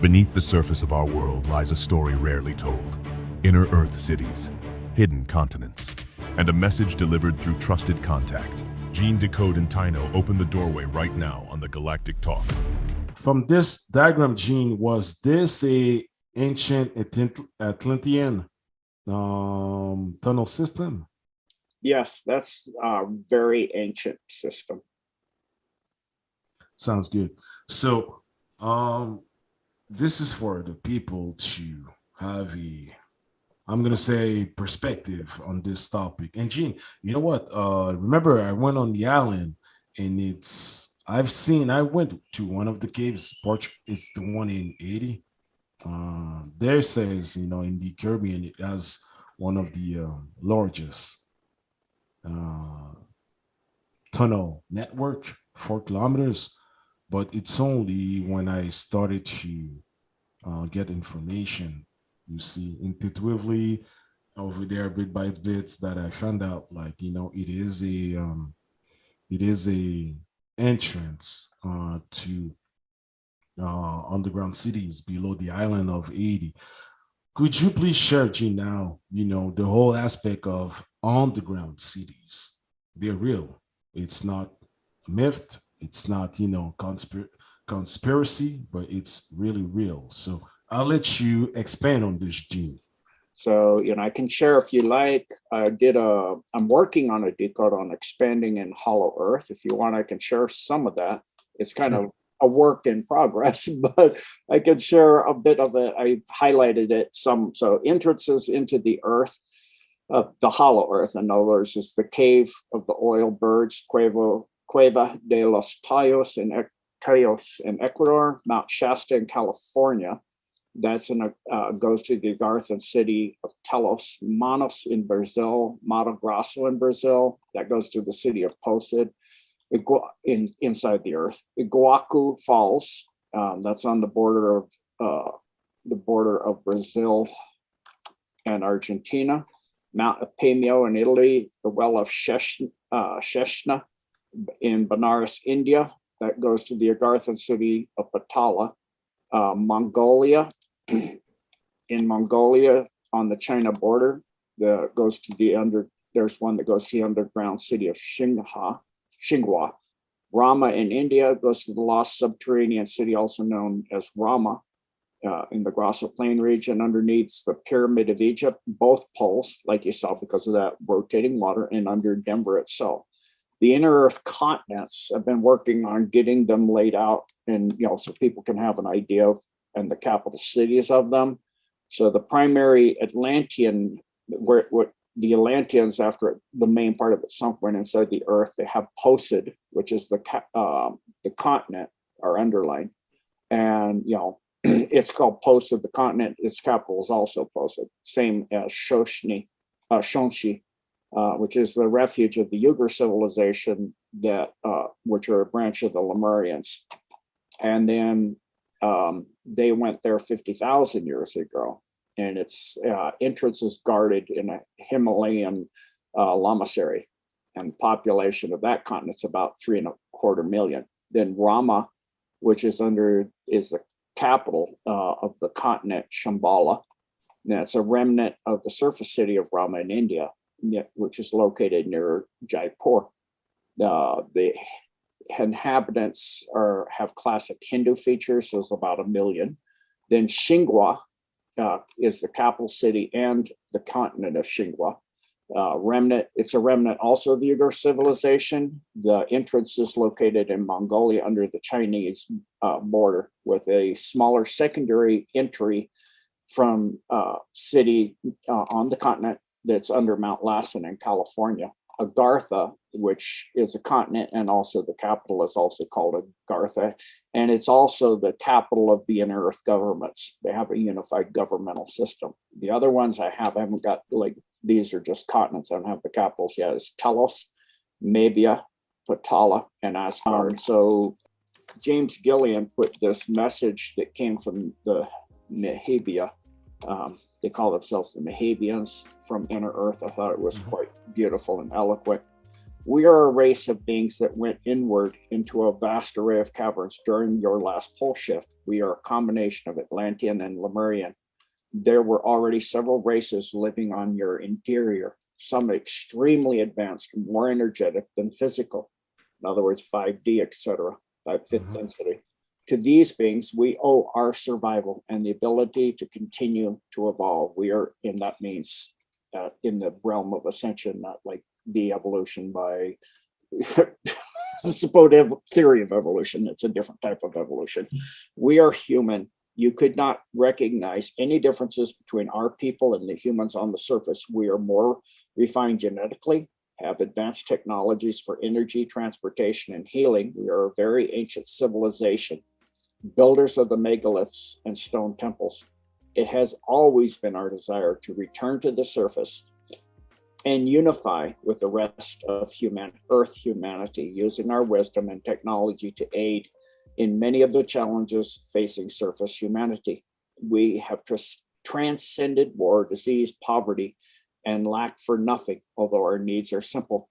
Beneath the surface of our world lies a story rarely told. Inner Earth cities, hidden continents, and a message delivered through trusted contact. Gene, Decode, and Tino open the doorway right now on the Galactic Talk. From this diagram, Gene, was this a ancient Atlantean tunnel system? Yes, that's a very ancient system. Sounds good. So, this is for the people to have I'm gonna say perspective on this topic. And Gene, you know what? Remember I went on the island, and I went to one of the caves. It's the one in Haiti. There says, in the Caribbean, it has one of the largest tunnel network, 4 kilometers. But it's only when I started to get information, you see, intuitively over there, bit by bits, that I found out, like, it is a entrance to underground cities below the island of Haiti. Could you please share, Gene, now, the whole aspect of underground cities? They're real. It's not a myth. It's not, conspiracy, but it's really real. So I'll let you expand on this, Gene. So, I can share if you like. I'm working on a decode on expanding in Hollow Earth. If you want, I can share some of that. It's kind of a work in progress, but I can share a bit of it. I highlighted it some. So entrances into the earth, the Hollow Earth, in other words, is the cave of the oil birds, Cueva de los Tallos in Ecuador, Mount Shasta in California. That's goes to the Agarthan city of Telos, Manos in Brazil, Mato Grosso in Brazil. That goes to the city of Posid, inside the earth. Iguacu Falls, that's on the border of Brazil and Argentina. Mount Apameo in Italy, the well of Sheshna in Benares, India. That goes to the Agarthan city of Patala. Mongolia, in Mongolia on the China border, there's one that goes to the underground city of Xinhua. Rama in India goes to the lost subterranean city, also known as Rama, in the Grasso Plain region, underneath the Pyramid of Egypt, both poles, like you saw, because of that rotating water, and under Denver itself. The inner earth continents, I've been working on getting them laid out, and so people can have an idea of, and the capital cities of them. So the primary Atlantean, where the Atlanteans, after the main part of it sunk, went inside the earth, they have Posid, which is the continent, or underline, and it's called Posid, the continent. Its capital is also Posid, same as Shonshi, which is the refuge of the Yugur civilization, which are a branch of the Lemurians. And then they went there 50,000 years ago, and its entrance is guarded in a Himalayan lamasery, and the population of that continent's about 3.25 million. Then Rama, which is the capital of the continent, Shambhala. Now it's a remnant of the surface city of Rama in India, which is located near Jaipur. The inhabitants have classic Hindu features, so it's about 1 million. Then Xinhua is the capital city and the continent of Xinhua. It's a remnant also of the Uyghur civilization. The entrance is located in Mongolia under the Chinese border, with a smaller secondary entry from city on the continent that's under Mount Lassen in California. Agartha, which is a continent and also the capital, is also called Agartha. And it's also the capital of the inner earth governments. They have a unified governmental system. The other ones I haven't got, like, these are just continents. I don't have the capitals yet. It's Telos, Mabia, Patala, and Asgard. So James Gilliland put this message that came from the Mehabia. They call themselves the Mehabians from Inner Earth. I thought it was quite beautiful and eloquent. We are a race of beings that went inward into a vast array of caverns during your last pole shift. We are a combination of Atlantean and Lemurian. There were already several races living on your interior, some extremely advanced, more energetic than physical. In other words, 5D, etc., 5th density. To these beings, we owe our survival and the ability to continue to evolve. We are, and that means in the realm of ascension, not like de-evolution by the supposed theory of evolution. It's a different type of evolution. We are human. You could not recognize any differences between our people and the humans on the surface. We are more refined genetically, have advanced technologies for energy, transportation, and healing. We are a very ancient civilization, builders of the megaliths and stone temples. It has always been our desire to return to the surface and unify with the rest of Earth humanity, using our wisdom and technology to aid in many of the challenges facing surface humanity. We have transcended war, disease, poverty, and lack for nothing, although our needs are simple.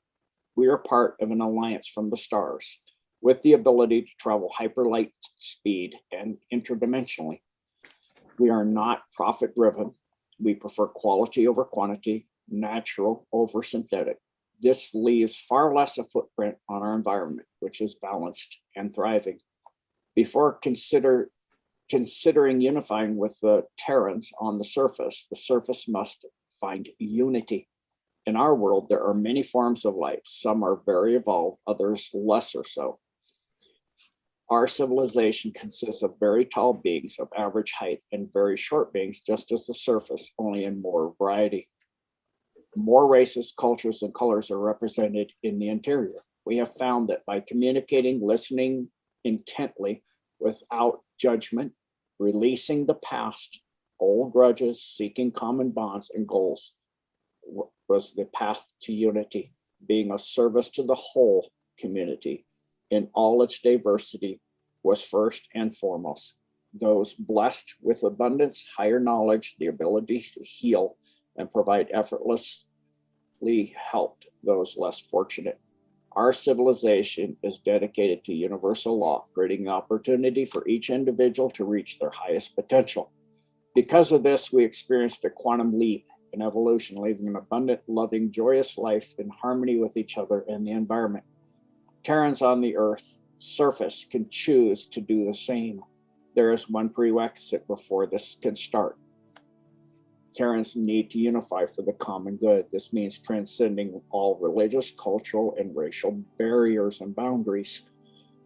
We are part of an alliance from the stars with the ability to travel hyperlight speed and interdimensionally. We are not profit-driven. We prefer quality over quantity, natural over synthetic. This leaves far less a footprint on our environment, which is balanced and thriving. Before considering unifying with the Terrans on the surface must find unity. In our world, there are many forms of life. Some are very evolved, others lesser so. Our civilization consists of very tall beings of average height and very short beings, just as the surface, only in more variety. More races, cultures, and colors are represented in the interior. We have found that by communicating, listening intently, without judgment, releasing the past, old grudges, seeking common bonds and goals, was the path to unity, being of service to the whole community in all its diversity was first and foremost. Those blessed with abundance, higher knowledge, the ability to heal and provide effortlessly helped those less fortunate. Our civilization is dedicated to universal law, creating the opportunity for each individual to reach their highest potential. Because of this, we experienced a quantum leap in evolution, living an abundant, loving, joyous life in harmony with each other and the environment. Terrans on the Earth surface can choose to do the same. There is one prerequisite before this can start. Terrans need to unify for the common good. This means transcending all religious, cultural, and racial barriers and boundaries.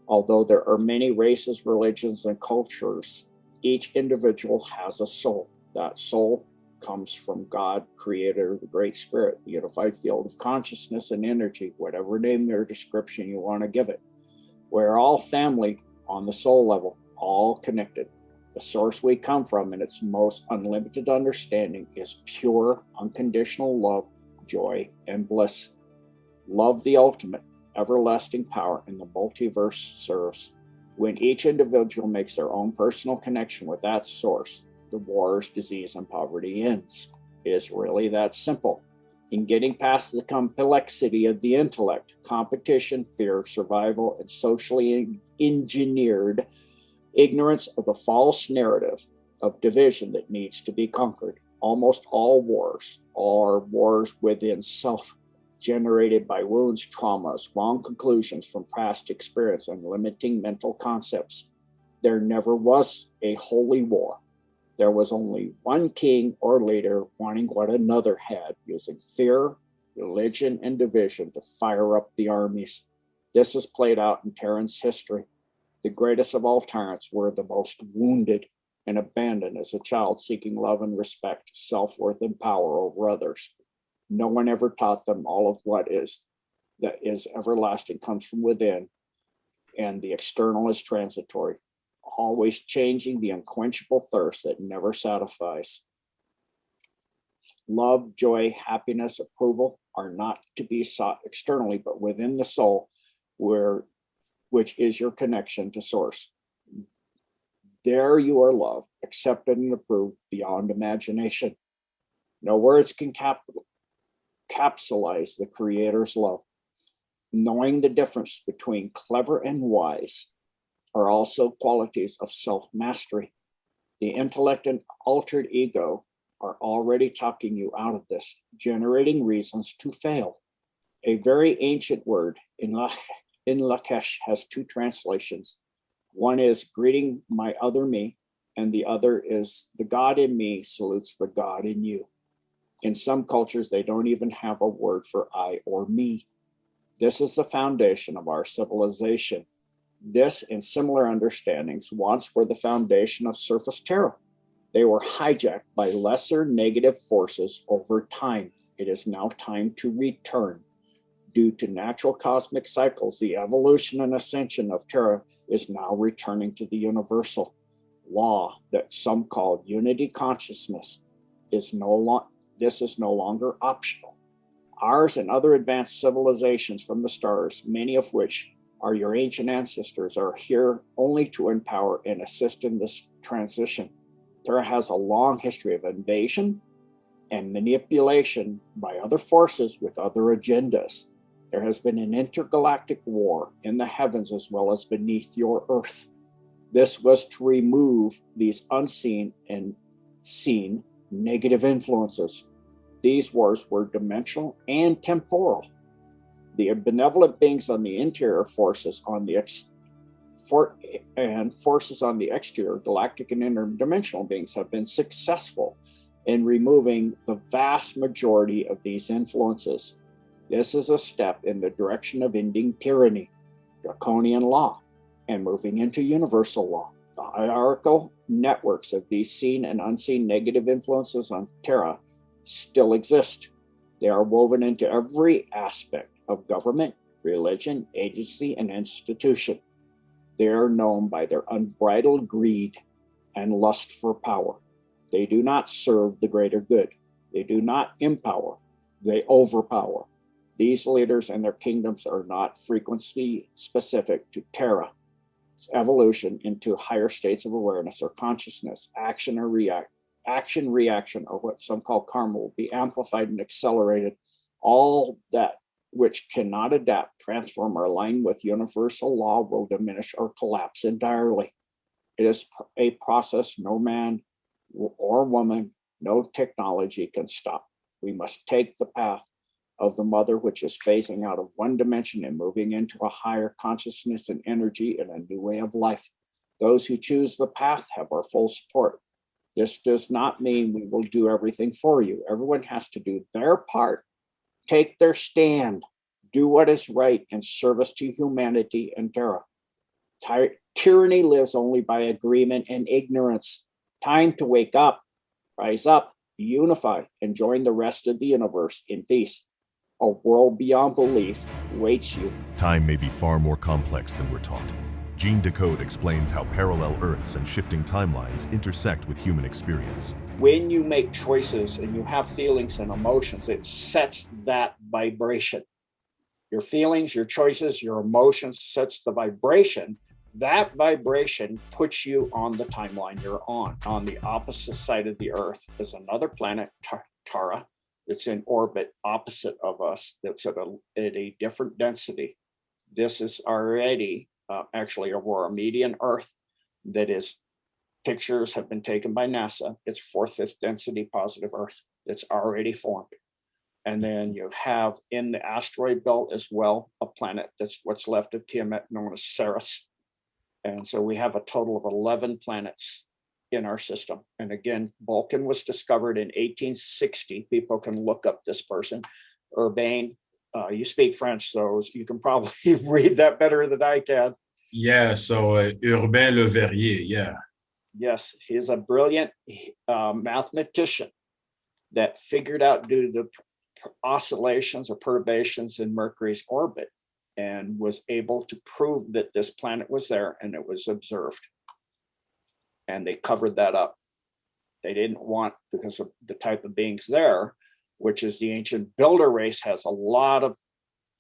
Although there are many races, religions, and cultures, each individual has a soul. That soul comes from God, Creator, the Great Spirit, the unified field of consciousness and energy, whatever name or description you want to give it. We're all family on the soul level, all connected. The source we come from in its most unlimited understanding is pure, unconditional love, joy, and bliss. Love, the ultimate, everlasting power in the multiverse serves. When each individual makes their own personal connection with that source, the wars, disease, and poverty ends. It is really that simple. In getting past the complexity of the intellect, competition, fear, survival, and socially engineered ignorance of the false narrative of division that needs to be conquered. Almost all wars are wars within self, generated by wounds, traumas, wrong conclusions from past experience, and limiting mental concepts. There never was a holy war. There was only one king or leader wanting what another had, using fear, religion, and division to fire up the armies. This is played out in Terran's history. The greatest of all tyrants were the most wounded and abandoned as a child, seeking love and respect, self-worth, and power over others. No one ever taught them all of what is that is everlasting comes from within, and the external is transitory, always changing, the unquenchable thirst that never satisfies. Love, joy, happiness, approval are not to be sought externally, but within the soul, which is your connection to source. There you are loved, accepted, and approved beyond imagination. No words can capsulize the Creator's love. Knowing the difference between clever and wise are also qualities of self-mastery. The intellect and altered ego are already talking you out of this, generating reasons to fail. A very ancient word in Lakesh has two translations. One is greeting my other me, and the other is the God in me salutes the God in you. In some cultures, they don't even have a word for I or me. This is the foundation of our civilization. This and similar understandings once were the foundation of surface terra. They were hijacked by lesser negative forces over time. It is now time to return. Due to natural cosmic cycles, the evolution and ascension of Terra is now returning to the universal law that some call unity consciousness. This is no longer optional. Ours and other advanced civilizations from the stars, many of which are your ancient ancestors, are here only to empower and assist in this transition. Terra has a long history of invasion and manipulation by other forces with other agendas. There has been an intergalactic war in the heavens as well as beneath your earth. This was to remove these unseen and seen negative influences. These wars were dimensional and temporal. The benevolent beings on the interior forces on the forces on the exterior, galactic and interdimensional beings, have been successful in removing the vast majority of these influences. This is a step in the direction of ending tyranny, draconian law, and moving into universal law. The hierarchical networks of these seen and unseen negative influences on Terra still exist. They are woven into every aspect of government, religion, agency, and institution. They are known by their unbridled greed and lust for power. They do not serve the greater good. They do not empower. They overpower. These leaders and their kingdoms are not frequency specific to Terra. Evolution into higher states of awareness or consciousness, action, reaction, or what some call karma, will be amplified and accelerated. All that which cannot adapt, transform, or align with universal law will diminish or collapse entirely. It is a process no man or woman, no technology can stop. We must take the path of the mother, which is phasing out of one dimension and moving into a higher consciousness and energy and a new way of life. Those who choose the path have our full support. This does not mean we will do everything for you. Everyone has to do their part, take their stand, do what is right in service to humanity and Terra. Tyranny lives only by agreement and ignorance. Time to wake up, rise up, unify, and join the rest of the universe in peace. A world beyond belief waits you. Time may be far more complex than we're taught. Gene Decode explains how parallel Earths and shifting timelines intersect with human experience. When you make choices and you have feelings and emotions, it sets that vibration. Your feelings, your choices, your emotions sets the vibration. That vibration puts you on the timeline you're on. On the opposite side of the Earth is another planet, Tara. It's in orbit opposite of us. That's at a different density. This is already actually a Aurora median Earth. That is, pictures have been taken by NASA. It's fourth, fifth density positive Earth that's already formed. And then you have in the asteroid belt as well, a planet that's what's left of Tiamat known as Ceres. And so we have a total of 11 planets in our system. And again, Vulcan was discovered in 1860. People can look up this person. Urbain, you speak French, so you can probably read that better than I can. Yeah, so Urbain Le Verrier, yeah. Yes, he's a brilliant mathematician that figured out due to the oscillations or perturbations in Mercury's orbit and was able to prove that this planet was there and it was observed. And they covered that up. They didn't want, because of the type of beings there, which is the ancient builder race has a lot of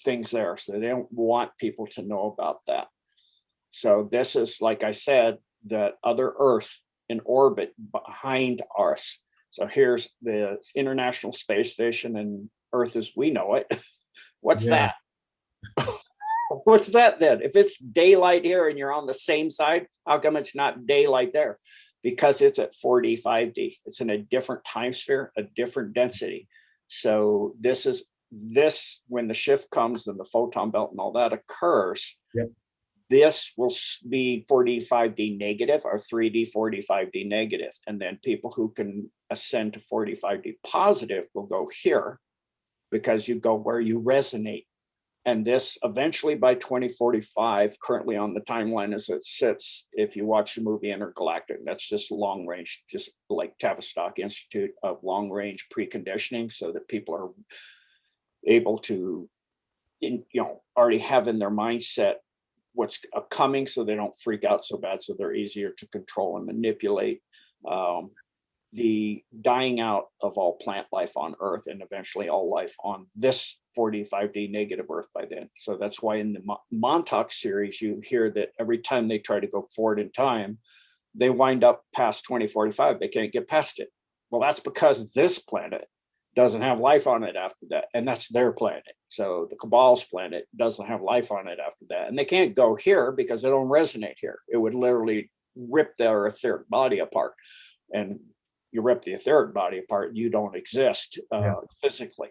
things there. So they don't want people to know about that. So this is, like I said, that other Earth in orbit behind us. So here's the International Space Station and Earth as we know it. What's that? What's that then? If it's daylight here and you're on the same side, how come it's not daylight there? Because it's at 4D, 5D. It's in a different time sphere, a different density. So this when the shift comes and the photon belt and all that occurs, Yep. this will be 4D, 5D negative or 3D, 4D, 5D negative. And then people who can ascend to 4D, 5D positive will go here because you go where you resonate. And this eventually by 2045, currently on the timeline as it sits, if you watch the movie Intergalactic, that's just long range, just like Tavistock Institute of long range preconditioning, so that people are able to, already have in their mindset what's coming, so they don't freak out so bad, so they're easier to control and manipulate. The dying out of all plant life on Earth and eventually all life on this 4D, 5D negative Earth by then. So that's why in the Montauk series, you hear that every time they try to go forward in time, they wind up past 2045. They can't get past it. Well, that's because this planet doesn't have life on it after that. And that's their planet. So the Cabal's planet doesn't have life on it after that. And they can't go here because they don't resonate here. It would literally rip their etheric body apart. And you rip the etheric body apart, you don't exist physically.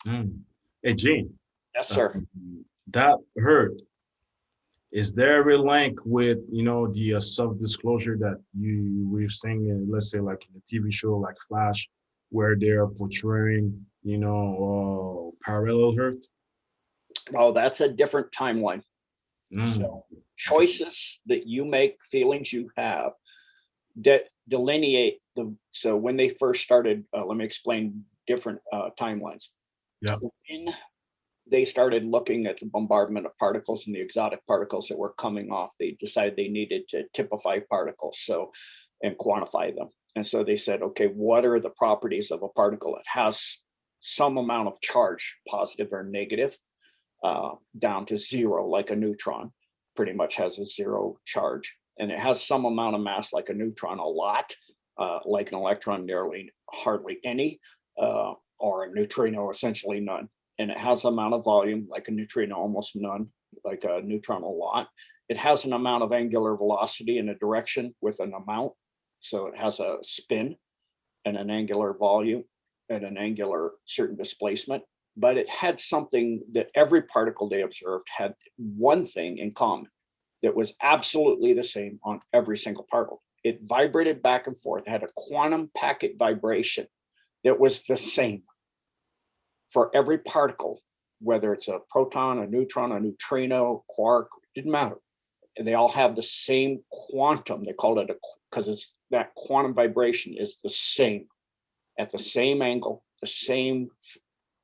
Hey, Gene. Yes, sir. That hurt. Is there a link with, the self-disclosure that we've seen, let's say like in a TV show like Flash, where they're portraying, parallel Earth? Oh, that's a different timeline. So choices that you make, feelings you have, delineate the. So when they first started, let me explain different timelines. Yeah. When they started looking at the bombardment of particles and the exotic particles that were coming off, they decided they needed to typify particles, and quantify them. And so they said, okay, what are the properties of a particle? It has some amount of charge, positive or negative, down to zero, like a neutron pretty much has a zero charge. And it has some amount of mass, like a neutron, a lot, like an electron, nearly hardly any, or a neutrino, essentially none. And it has an amount of volume, like a neutrino, almost none, like a neutron, a lot. It has an amount of angular velocity in a direction with an amount. So it has a spin and an angular volume and an angular certain displacement. But it had something that every particle they observed had one thing in common that was absolutely the same on every single particle. It vibrated back and forth, it had a quantum packet vibration that was the same for every particle, whether it's a proton, a neutron, a neutrino, quark, it didn't matter. They all have the same quantum. They called it because it's that quantum vibration is the same at the same angle, the same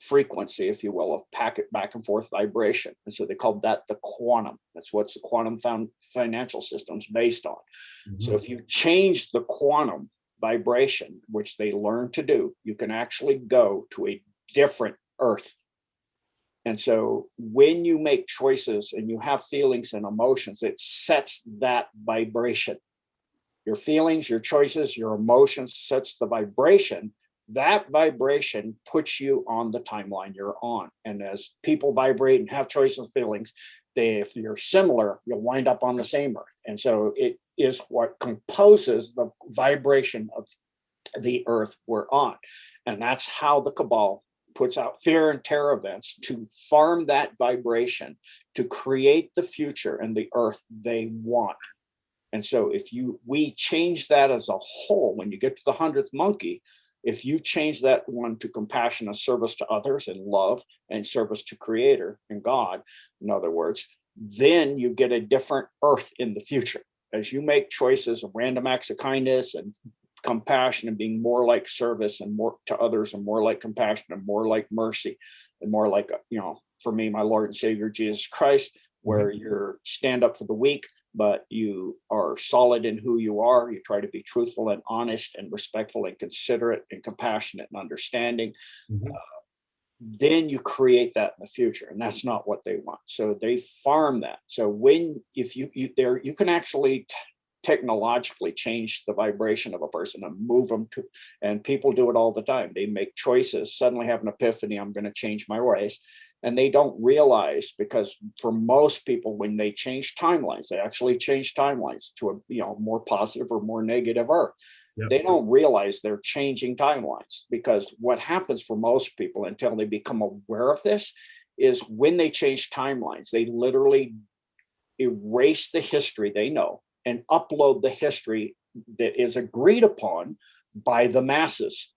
frequency, if you will, of packet back and forth vibration. And so they called that the quantum. That's what the quantum financial system's based on. So if you change the quantum vibration, which they learn to do, you can actually go to a different Earth. And so when you make choices and you have feelings and emotions, it sets that vibration. Your feelings, your choices, your emotions sets the vibration. That vibration puts you on the timeline you're on. And as people vibrate and have choices and feelings, if you're similar, you'll wind up on the same Earth. And so it is what composes the vibration of the Earth we're on. And that's how the Cabal puts out fear and terror events to farm that vibration, to create the future and the Earth they want. And so if we change that as a whole, when you get to the 100th monkey, if you change that one to compassion and service to others and love and service to Creator and God, in other words, then you get a different Earth in the future. As you make choices of random acts of kindness and compassion and being more like service and more to others and more like compassion and more like mercy and more like, for me, my Lord and Savior, Jesus Christ, where you stand up for the weak, but you are solid in who you are. You try to be truthful and honest and respectful and considerate and compassionate and understanding. Then you create that in the future, and that's not what they want. So they farm that. So if you can actually technologically change the vibration of a person and move them to, and people do it all the time. They make choices, suddenly have an epiphany, I'm going to change my ways. And they don't realize, because for most people, when they change timelines, they actually change timelines to a more positive or more negative Earth. Yep. They don't realize they're changing timelines, because what happens for most people until they become aware of this is when they change timelines, they literally erase the history they know and upload the history that is agreed upon by the masses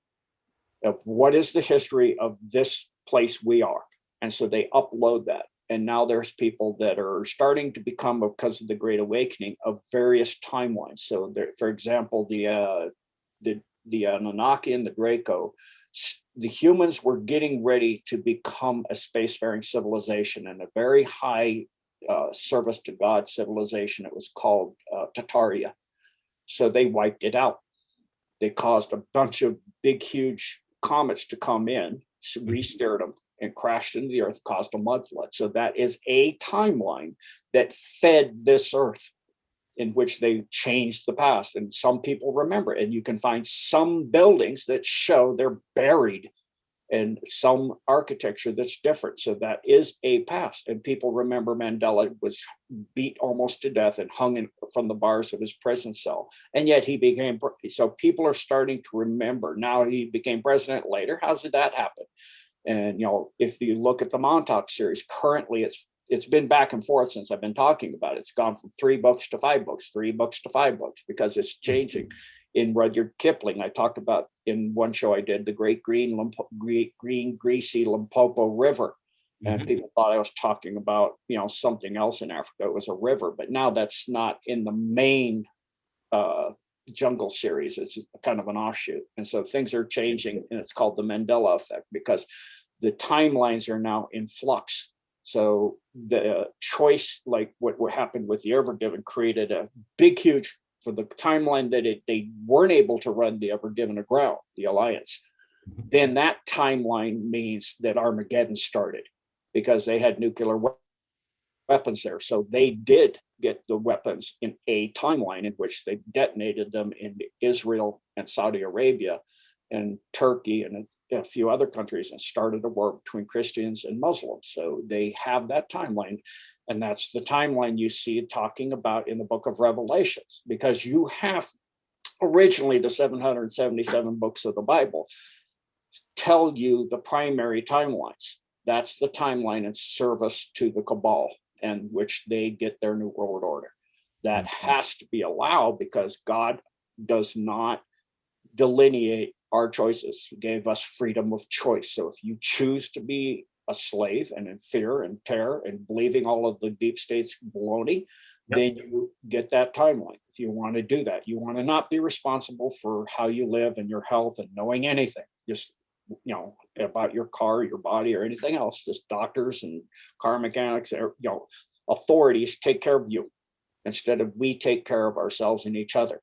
of what is the history of this place we are. And so they upload that. And now there's people that are starting to become, because of the Great Awakening, of various timelines. So there, for example, the Anunnaki and the Draco, the humans were getting ready to become a spacefaring civilization and a very high service to God civilization. It was called Tataria. So they wiped it out. They caused a bunch of big, huge comets to come in, re-steered them, and crashed into the earth, caused a mud flood. So that is a timeline that fed this earth, in which they changed the past. And some people remember, and you can find some buildings that show they're buried, and some architecture that's different. So that is a past. And people remember Mandela was beat almost to death and hung from the bars of his prison cell. And yet he became, so people are starting to remember. Now he became president later. How did that happen? And, if you look at the Montauk series, currently it's been back and forth since I've been talking about it. It's gone from 3 books to 5 books, 3 books to 5 books, because it's changing. In Rudyard Kipling, I talked about in one show I did, the Great Green Greasy Limpopo River. And people thought I was talking about, something else in Africa. It was a river, but now that's not in the main jungle series. It's kind of an offshoot. And so things are changing, and it's called the Mandela effect, because the timelines are now in flux. So the choice, like what happened with the Ever Given, created a big, huge, for the timeline that they weren't able to run the Ever Given aground, the Alliance. Then that timeline means that Armageddon started, because they had nuclear weapons there. So they did get the weapons in a timeline in which they detonated them in Israel and Saudi Arabia and Turkey and a few other countries, and started a war between Christians and Muslims. So they have that timeline. And that's the timeline you see talking about in the book of Revelations, because you have originally the 777 books of the Bible tell you the primary timelines. That's the timeline in service to the cabal, and which they get their new world order. That has to be allowed, because God does not delineate our choices. He gave us freedom of choice. So if you choose to be a slave and in fear and terror and believing all of the deep state's baloney, then you get that timeline. If you want to do that, you want to not be responsible for how you live and your health and knowing anything, just about your car, your body, or anything else. Just doctors and car mechanics, authorities take care of you, instead of we take care of ourselves and each other,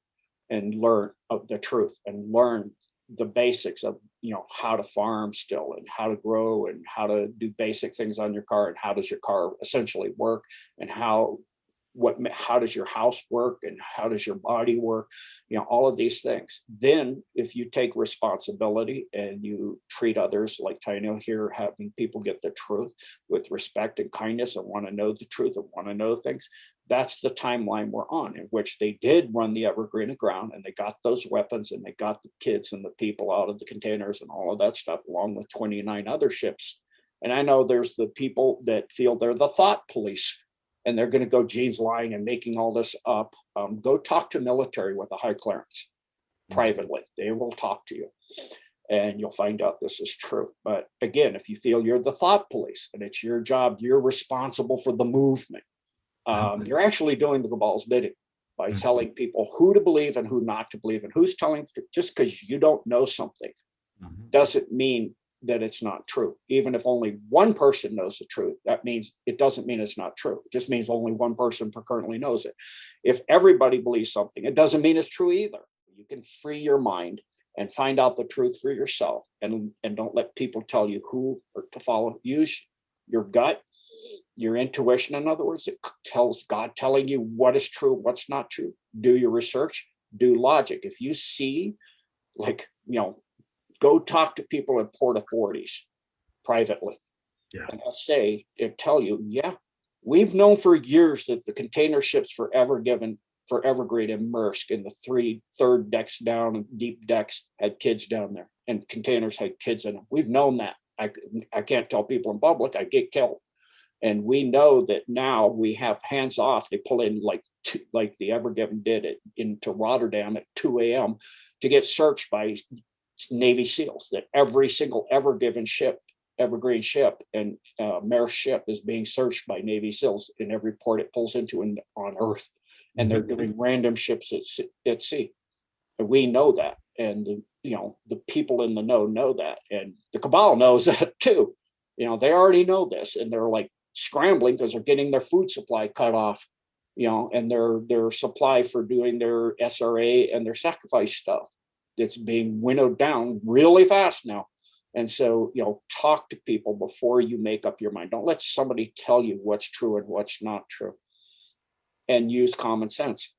and learn of the truth and learn the basics of how to farm still, and how to grow, and how to do basic things on your car, and how does your car essentially work, and how does your house work, and how does your body work, all of these things. Then if you take responsibility and you treat others like Taino here, having people get the truth with respect and kindness, and want to know the truth and want to know things, that's the timeline we're on, in which they did run the Evergreen aground, and they got those weapons, and they got the kids and the people out of the containers and all of that stuff, along with 29 other ships. And I know there's the people that feel they're the thought police, and they're going to go, Gene's lying and making all this up. Go talk to military with a high clearance privately. They will talk to you, and you'll find out this is true. But again, if you feel you're the thought police and it's your job, you're responsible for the movement. You're actually doing the cabal's bidding by telling people who to believe and who not to believe, and who's telling. Just because you don't know something doesn't mean that it's not true. Even if only one person knows the truth, it doesn't mean it's not true. It just means only one person currently knows it. If everybody believes something, it doesn't mean it's true either. You can free your mind and find out the truth for yourself, and don't let people tell you who or to follow. Use your gut, your intuition. In other words, it tells God telling you what is true, what's not true. Do your research, do logic. If you see, go talk to people in port authorities privately. Yeah. And they'll say, and tell you, yeah, we've known for years that the container ships for Evergreen and Maersk in the third decks down and deep decks had kids down there, and containers had kids in them. We've known that. I can't tell people in public, I get killed. And we know that now we have hands off. They pull in like the Ever Given did it into Rotterdam at 2 a.m. to get searched by Navy SEALs. That every single Ever Given ship, Evergreen ship, and Maersk ship is being searched by Navy SEALs in every port it pulls into on Earth, and they're doing random ships at sea. And we know that, and the people in the know that, and the cabal knows that too. They already know this, and they're like scrambling because they're getting their food supply cut off, and their supply for doing their SRA and their sacrifice stuff. It's being winnowed down really fast now. And so, talk to people before you make up your mind. Don't let somebody tell you what's true and what's not true. And use common sense.